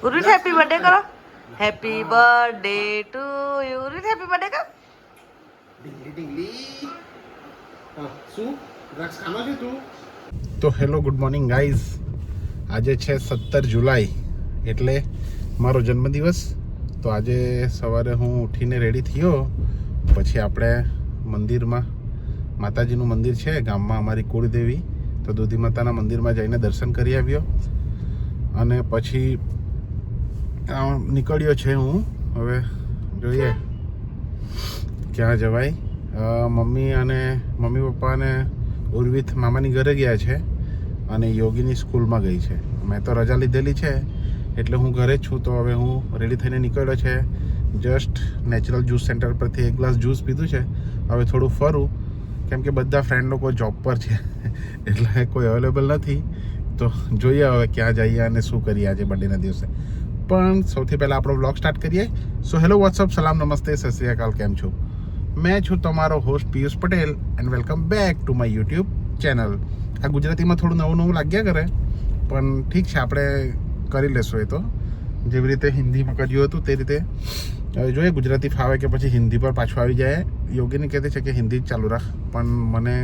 ઉર્વિત happy birthday કરો. Happy birthday to you. Urvit happy birthday કરો. ઢીંગલી ઢીંગલી. શું દ્રાક્ષ ખાનો છે તું? તો હેલો ગુડ મોર્નિંગ ગાઈઝ. આજે છે 17 જુલાઈ એટલે મારો જન્મદિવસ. તો આજે સવારે હું ઉઠીને રેડી થયો, પછી આપણે મંદિરમાં, માતાજીનું મંદિર છે ગામમાં અમારી કુળદેવી, તો દૂધી માતાના મંદિરમાં જઈને દર્શન કરી આવ્યો અને પછી નીકળ્યો છે હું. હવે જોઈએ ક્યાં જવાય. મમ્મી પપ્પા અને ઉર્વિત મામાની ઘરે ગયા છે અને યોગીની સ્કૂલમાં ગઈ છે. મેં તો રજા લીધેલી છે એટલે હું ઘરે જ છું. તો હવે હું રેડી થઈને નીકળ્યો છે. જસ્ટ નેચરલ જ્યુસ સેન્ટર પરથી એક ગ્લાસ જ્યુસ પીધું છે. હવે થોડું ફરું, કેમ કે બધા ફ્રેન્ડ લોકો જોબ પર છે એટલે કોઈ અવેલેબલ નથી. તો જોઈએ હવે ક્યાં જઈએ અને શું કરીએ આજે બર્થડેના દિવસે. પણ સૌથી પહેલાં આપણો વ્લોગ સ્ટાર્ટ કરીએ. સો હેલો, વોટ્સઅપ, સલામ, નમસ્તે, સત શ્રી અકાલ, કેમ છો? મેં છું તમારો host Piyush Patel and welcome back to my YouTube channel. આ ગુજરાતીમાં થોડું નવું લાગ્યા કરે, પણ ઠીક છે, આપણે કરી લેશું. એ તો જેવી રીતે હિન્દીમાં કર્યું હતું તે રીતે હવે જોઈએ ગુજરાતી ફાવે કે પછી હિન્દી પર પાછું આવી જાય. યોગીને કહેતે છે કે હિન્દી જ ચાલુ રાખ, પણ મને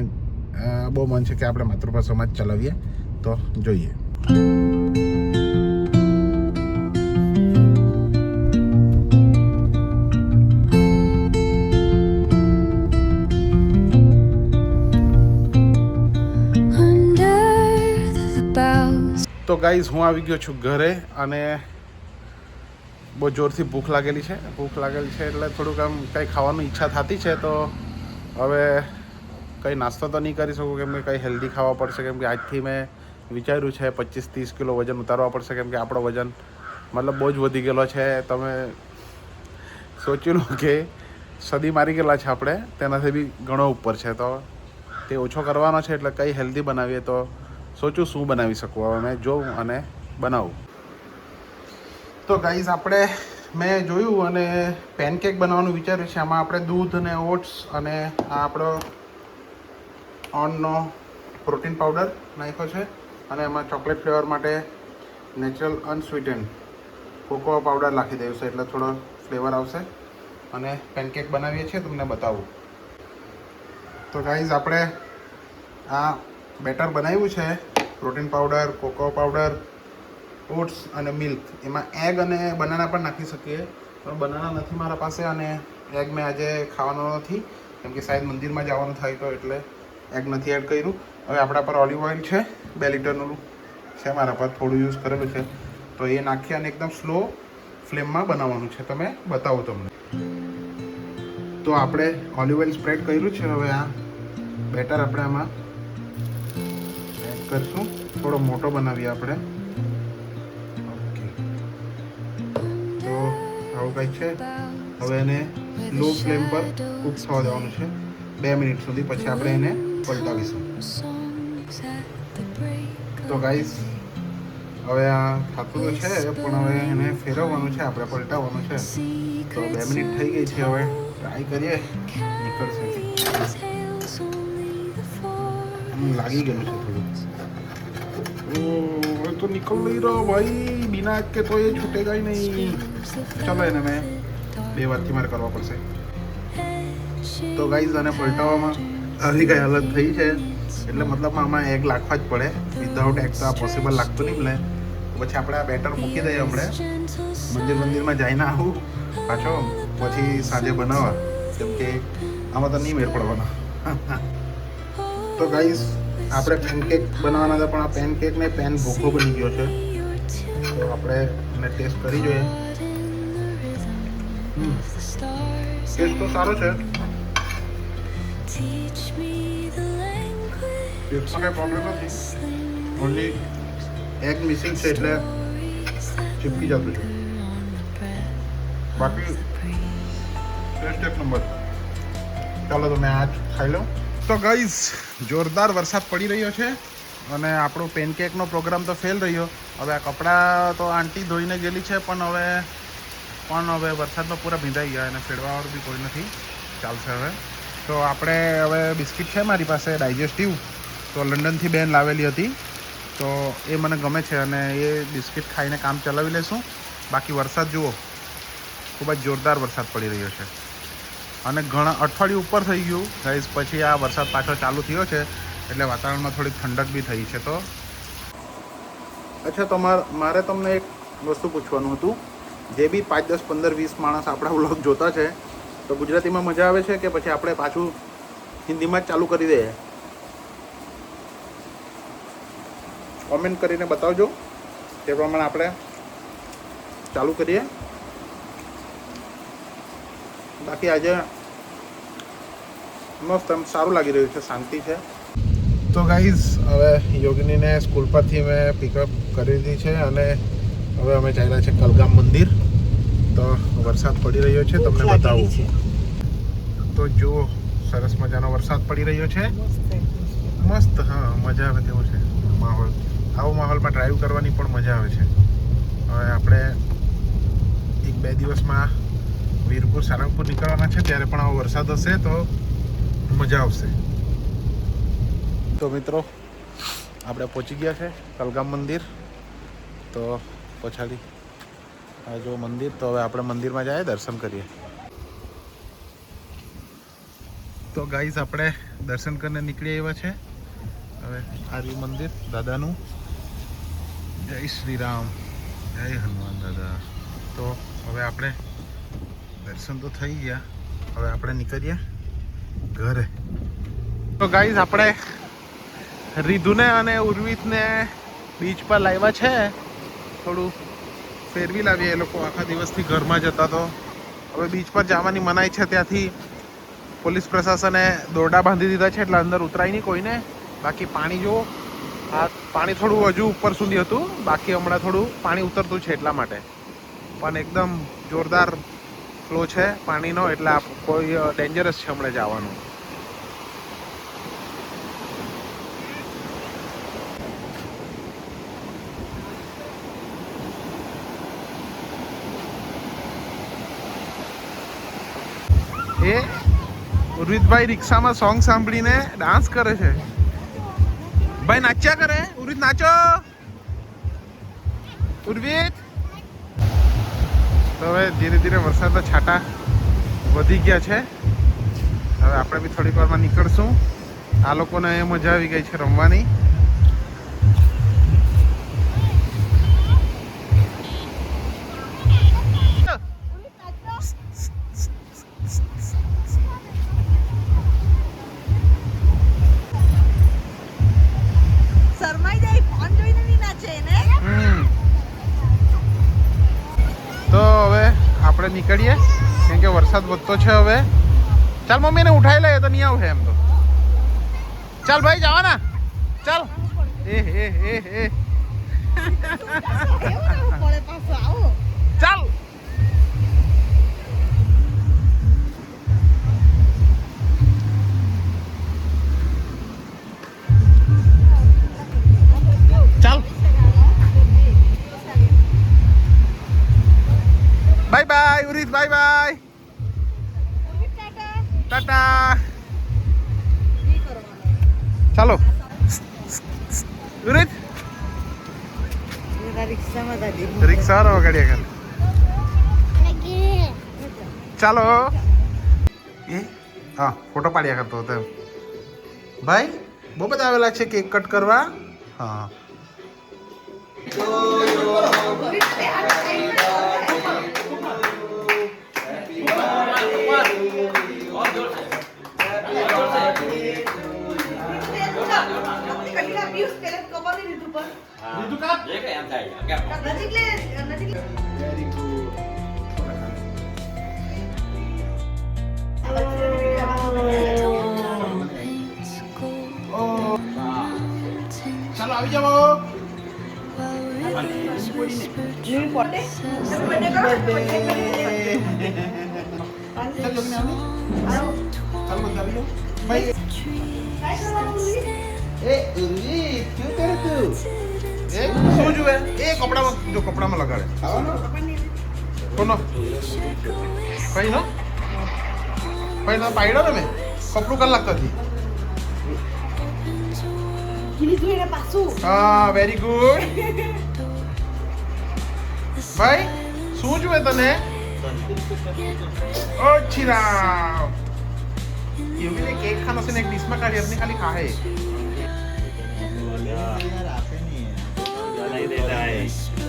બહુ મન છે કે આપણે માતૃભાષામાં જ ચલાવીએ. તો જોઈએ. તો ગાઈઝ હું આવી ગયો છું ઘરે અને બહુ જોરથી ભૂખ લાગેલી છે એટલે થોડુંક આમ કંઈ ખાવાની ઈચ્છા થતી છે. તો હવે કંઈ નાસ્તો તો નહીં કરી શકું, કેમ કે કંઈ હેલ્ધી ખાવા પડશે. કેમ કે આજથી મેં વિચાર્યું છે 25-30 કિલો વજન ઉતારવા પડશે, કેમ કે આપણો વજન મતલબ બહુ જ વધી ગયેલો છે. તમે સોચી લો કે સદી મારી ગયેલા છે આપણે, તેનાથી બી ઘણો ઉપર છે. તો તે ઓછો કરવાનો છે એટલે કંઈ હેલ્ધી બનાવીએ. તો સોચું શું બનાવી શકું. હવે મેં જોઉં અને બનાવું. તો ગાઈઝ મેં જોયું અને પેનકેક બનાવવાનું વિચાર્યું છે. આમાં આપણે દૂધ અને ઓટ્સ અને આ આપણો ઓનનો પ્રોટીન પાવડર નાખ્યો છે અને એમાં ચોકલેટ ફ્લેવર માટે નેચરલ અનસ્વીટેન્ડ કોકો પાવડર નાખી દઉં છે એટલે થોડો ફ્લેવર આવશે. અને પેનકેક બનાવીએ છીએ, તમને બતાવું. તો ગાઈઝ આપણે આ બેટર બનાવ્યું છે. Protein powder, cocoa powder, oats અને મિલ્ક. એમાં એગ અને બનાના પણ નાખી શકીએ, પણ બનાના નથી મારા પાસે અને એગ મેં આજે ખાવાનો નથી, કેમ કે શાયદ મંદિરમાં જવાનું થાય તો એટલે એગ નથી એડ કર્યું. હવે આપણા પર ઓલિવ ઓઇલ છે, 2 લીટરનું છે મારા પર, થોડું યુઝ કરેલું છે. તો એ નાખી અને એકદમ સ્લો ફ્લેમમાં બનાવવાનું છે. તમે બતાવું તમને. તો આપણે ઓલિવ ઓઇલ સ્પ્રેડ કર્યું છે. હવે આ બેટર આપણે આમાં એડ કરીશું. થોડો મોટો બનાવીએ આપણે. ઓકે, તો આવું કંઈક છે. હવે એને લો ફ્લેમ પર કૂક થવા દેવાનું છે 2 મિનિટ સુધી, પછી આપણે એને પલટાવીશું. તો ગાઈસ હવે આ થતું તો છે, પણ હવે એને ફેરવવાનું છે, આપણે પલટાવવાનું છે. તો 2 મિનિટ થઈ ગઈ છે. હવે ટ્રાય કરીએ નીકળશે. લાગી ગયેલું છે થોડું. તો નિકલ નહીં રહ્યો ભાઈ, બિના આગ કે તો એ છૂટેગા ही નહીં. ચલો એને મેં 2 વારથી મારે કરવા પડશે. તો ગાઈઝ આને પલટાવવામાં આવી કઈ હાલત થઈ છે, એટલે મતલબ આમાં એગ નાખવા જ પડે. વિધાઉટ એગ તો આ પોસિબલ લાગતું નહીં મને. પછી આપણે આ બેટર મૂકી દઈએ. હમણાં મંદિરમાં જઈને આવું પાછો, પછી સાંજે બનાવવા, કેમ કે આમાં તો નહીં મેળ પડવાનો. તો ગાઈઝ આપણે પેનકેક બનાવવાના હતા, પણ આ પેનકેક ને પેન ભૂખો બની ગયો છે. તો આપણે એને ટેસ્ટ કરી જોઈએ. ટેસ્ટ તો સારો છે, ટેસ્ટમાં કંઈ પ્રોબ્લેમ નથી. ઓનલી એગ મિસિંગ છે એટલે ચીપકી જતું છે. બાકી ટેસ્ટ એક નંબર. ચાલો તમે આ જ ખાઈ લો. તો ગાઈઝ જોરદાર વરસાદ પડી રહ્યો છે અને આપણો પેનકેકનો પ્રોગ્રામ તો ફેલ રહ્યો. હવે આ કપડાં તો આંટી ધોઈને ગયેલી છે, પણ હવે વરસાદમાં પૂરા ભીંજાઈ ગયા અને ફેરવાવાળું બી કોઈ નથી. ચાલશે હવે. તો આપણે હવે બિસ્કિટ છે મારી પાસે ડાયજેસ્ટિવ, તો લંડનથી બેન લાવેલી હતી, તો એ મને ગમે છે અને એ બિસ્કિટ ખાઈને કામ ચલાવી લેશું. બાકી વરસાદ જુઓ, ખૂબ જ જોરદાર વરસાદ પડી રહ્યો છે અને ઘણા અઠવાડિયું ઉપર થઈ ગયું ગાઈઝ, પછી આ વરસાદ પાછો ચાલુ થયો છે એટલે વાતાવરણમાં થોડીક ઠંડક બી થઈ છે. તો અચ્છા, તો મારે તમને એક વસ્તુ પૂછવાનું હતું. જે બી 5, 10, 15, 20 માણસ આપણા વ્લોગ જોતા છે, તો ગુજરાતીમાં મજા આવે છે કે પછી આપણે પાછું હિન્દીમાં જ ચાલુ કરી દઈએ? કોમેન્ટ કરીને બતાવજો, તે પ્રમાણે આપણે ચાલુ કરીએ. બાકી આજે મસ્ત એમ સારું લાગી રહ્યું છે, શાંતિ છે. તો ગાઈઝ, હવે યોગિનીને સ્કૂલ પરથી મેં પિકઅપ કરી દીધી છે અને હવે અમે ચાલ્યા છે કલગામ મંદિર. તો વરસાદ પડી રહ્યો છે, તમને બતાવું. તો જુઓ, સરસ મજાનો વરસાદ પડી રહ્યો છે, મસ્ત. હા, મજા આવે તેવો છે માહોલ. આવો માહોલમાં ડ્રાઈવ કરવાની પણ મજા આવે છે. હવે આપણે 1-2 દિવસમાં વીરપુર સારંગપુર નીકળવાના છે, ત્યારે પણ આવો વરસાદ હશે તો મજા આવશે. તો મિત્રો, આપણે પહોંચી ગયા છે કલગામ મંદિર. તો પછાડી આ જો મંદિર. તો હવે આપણે મંદિરમાં જઈએ, દર્શન કરીએ. તો ગાઈઝ, આપણે દર્શન કરીને નીકળી આવ્યા છે. હવે આ રહ્યું મંદિર દાદાનું. જય શ્રી રામ, જય હનુમાન દાદા. તો હવે આપણે દર્શન તો થઈ ગયા, હવે આપણે નીકળીએ ઘરે. તો ગાઈઝ, આપણે રીધુને અને ઉર્વિતને બીચ પર લાવ્યા છે. થોડું ફેરવી લાવીએ. એ લોકો આખા દિવસથી ઘરમાં જતા, તો હવે બીચ પર જવાની મનાઈ છે. ત્યાંથી પોલીસ પ્રશાસને દોરડા બાંધી દીધા છે, એટલે અંદર ઉતરાય નહીં કોઈને. બાકી પાણી જુઓ, આ પાણી થોડું હજુ ઉપર સુધી હતું, બાકી હમણાં થોડું પાણી ઉતરતું છે એટલા માટે. પણ એકદમ જોરદાર ફ્લો છે પાણીનો, એટલે આ કોઈ ડેન્જરસ છે હમણાં જવાનું. એ ઉર્વિતભાઈ રિક્ષામાં સોંગ સાંભળીને ડાન્સ કરે છે. ભાઈ નાચ્યા કરે. ઉર્વિત નાચો. ઉર્વિત. તો હવે ધીરે ધીરે વરસાદના છાંટા વધી ગયા છે. હવે આપણે બી થોડીક વારમાં નીકળશું. આ લોકોને એ મજા આવી ગઈ છે રમવાની. તો હવે આપણે નીકળીએ, કેમ કે વરસાદ વધતો છે હવે. ચાલ, મમ્મીને ઉઠાઈ લે, તો નહીં આવે એમ તો. ચાલ ભાઈ, જવાના. ચાલ. ચાલ. ચાલ. Bye bye Urit, bye bye, ટાટા. ચાલો ઉરિત, રિક્ષા વગાડ્યા કર. ચાલો. એ હા, ફોટો પાડ્યા કરતો હતો ભાઈ. બહુ બધા આવેલા છે કેક કટ કરવા. હા. ચાલો આવી જાઓ. શું જુએ? એ કપડામાં, જો કપડામાં લગાડે. કોનો કઈ નો કઈ નો પાડ્યો ને મેં કપડું કલાક હતી. હા, વેરી ગુડ ભાઈ. શું જોઈએ તને ઓ છીરામ એવું ને કેક ખાનો છે ને એક ડીશમાં કાઢી अपनी खाली खा है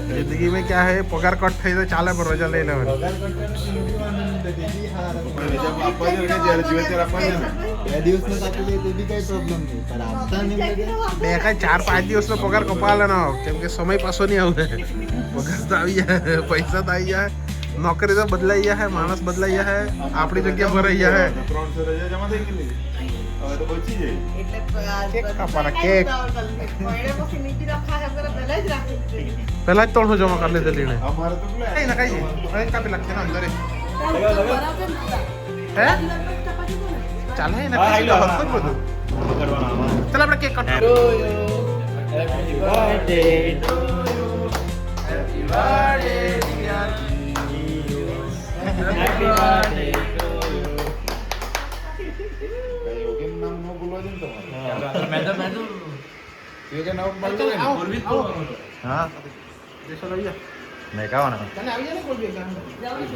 जिंदगी में क्या है पगार कट થઈ તો ચાલે પર રજા લઈ લેવાની પગાર કટ જब आपा जो है જ્યારે જીવે ત્યારે આપવા છે ને 2 દિવસનો કાપી લે તો બી કઈ પ્રોબ્લેમ નહીં પણ આપતા નહીં લાગે બે કાંઈ 4-5 દિવસનો પગાર કપા લેનો કેમ કે સમય પાછો નહીં આવે પગાર તો આવી જાય પૈસા તો આવી જાય નોકરી તો બદલાઈ જાય માણસ બદલાઈ જાય આપણી જગ્યા ભરાઈ જાય 300 રજા જમા થઈ ગઈ હવે તો બચી જાય કેક કાપવાના કેક પહેલા જ 300 જમા કરી લીધે લીને અમારે તો પેલા કઈ ના કઈ અહીં કાપી નાખશે ને અંદર હે ચાલે ને કઈ તો હરતો જ બધું ચાલ આપણે cake cut Happy birthday to you. Happy birthday dear Happy birthday to you. કઈ યોગેન નામ નો બોલવા દે ને તમારે મેં તો યોગેન નામ બોલવા દે હા દેશો લઈ જા મેં કહેવાના તને આવી જાય ને કોઈ બી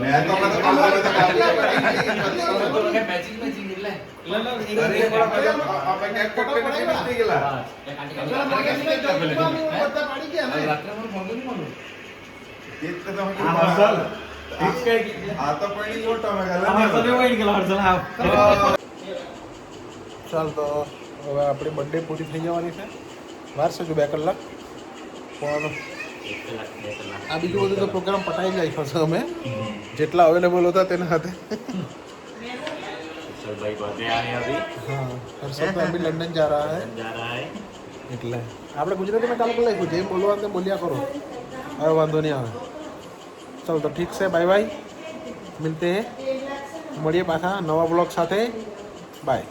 મેં તો મને કામ કરે તો કામ મેચિંગ એટલે આપણે કેક કટ કરીને ફિનિશ થઈ ગયેલા એ જ તો તમે આ તો પડી ગયો ટમે ચાલ તો હવે આપણી બર્થડે પૂરી થઈ જવાની છે વાર છે જો 2 કલાક પણ આ બીજું બધું તો પ્રોગ્રામ પટાઈ જાય છે અમે જેટલા અવેલેબલ હતા તેના સાથે भाई बर्थडे आ रहे अभी हाँ हर्षद तो अभी लंदन जा रहा है जा रहा है એટલે આપણે ગુજરાતીમાં ચાલુ કરી નાખ્યું જે બોલવાનું તે બોલ્યા કરો હવે વાંધો નહીં આવે ચાલો તો ઠીક છે બાય બાય મિલતે હે મળીએ પાછા નવા બ્લોગ સાથે બાય